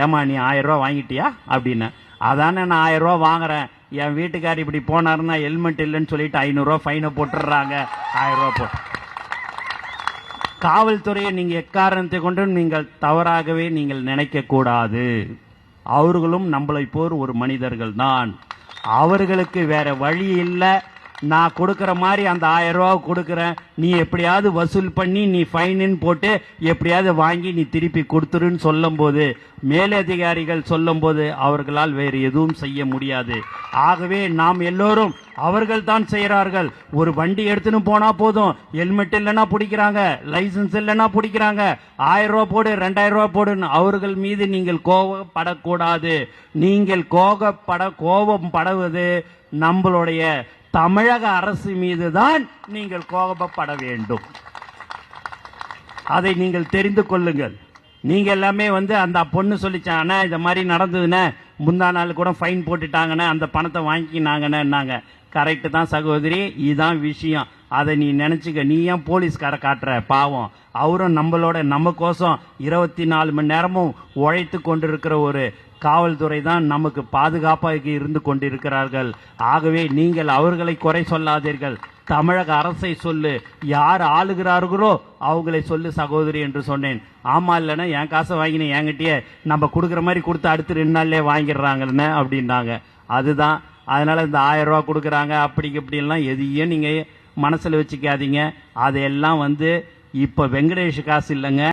ஏமா நீ 1000 ரூபா வாங்கிட்டியா அப்படின்னு. அதானே நான் 1000 ரூபா வாங்குறேன், என் வீட்டுக்கார் இப்படி போனாருன்னா ஹெல்மெட் இல்லைன்னு சொல்லிட்டு 500 ரூபா ஃபைனை போட்டுடுறாங்க. 1000 ரூபா போட்டு காவல்துறையை நீங்க எக்காரணத்தை கொண்டு நீங்கள் தவறாகவே நீங்கள் நினைக்க கூடாது. அவர்களும் நம்மளை போர் ஒரு மனிதர்கள் தான். அவர்களுக்கு வேற வழி இல்லை. நான் கொடுக்கிற மாதிரி அந்த 1000 ரூபா கொடுக்குறேன், நீ எப்படியாவது வசூல் பண்ணி நீ ஃபைன் போட்டு எப்படியாவது வாங்கி நீ திருப்பி கொடுத்துருன்னு சொல்லும் போது, மேலதிகாரிகள் சொல்லும் போது அவர்களால் வேறு எதுவும் செய்ய முடியாது. ஆகவே நாம் எல்லோரும் அவர்கள் தான் செய்கிறார்கள். ஒரு வண்டி எடுத்துன்னு போனா போதும், ஹெல்மெட் இல்லைன்னா பிடிக்கிறாங்க, லைசன்ஸ் இல்லைன்னா பிடிக்கிறாங்க, 1000 ரூபா போடு 2000 ரூபா போடுன்னு. அவர்கள் மீது நீங்கள் கோபப்படக்கூடாது. நீங்கள் கோபம் படுவது நம்மளுடைய தமிழக அரசு மீது தான் நீங்கள் கோபப்பட வேண்டும். அதை நீங்கள் தெரிந்து கொள்ளுங்கள். நீங்க எல்லாமே அந்த பொண்ணு சொல்லிச்சானே இந்த மாதிரி நடந்ததுன்னு, முந்தா நாள் கூட ஃபைன் போட்டுட்டாங்கன்னு, அந்த பணத்தை வாங்கினாங்கன்னு. கரெக்டு தான் சகோதரி, இதுதான் விஷயம். அதை நீ நினைச்சுக்க. நீ ஏன் போலீஸ்கார காட்டுற? பாவம், அவரும் நமக்கோசம் 24 மணி நேரமும் உழைத்து கொண்டிருக்கிற ஒரு காவல்துறை தான் நமக்கு பாதுகாப்பாக இருந்து கொண்டிருக்கிறார்கள். ஆகவே நீங்கள் அவர்களை குறை சொல்லாதீர்கள். தமிழக அரசை சொல்லு, யார் ஆளுகிறார்களோ அவங்களை சொல்லு சகோதரி என்று சொன்னேன். ஆமா, இல்லைன்னா என் காசை வாங்கினேன், என்கிட்டயே நம்ம கொடுக்குற மாதிரி கொடுத்து அடுத்து 2 நாள்லயே வாங்கிடுறாங்கன்னு அப்படின்னாங்க. அதுதான். அதனால இந்த 1000 ரூபா கொடுக்குறாங்க அப்படி இப்படிலாம் எதையும் நீங்க மனசுல வச்சுக்காதீங்க. அதையெல்லாம் இப்ப வெங்கடேஷ் காசு இல்லைங்க.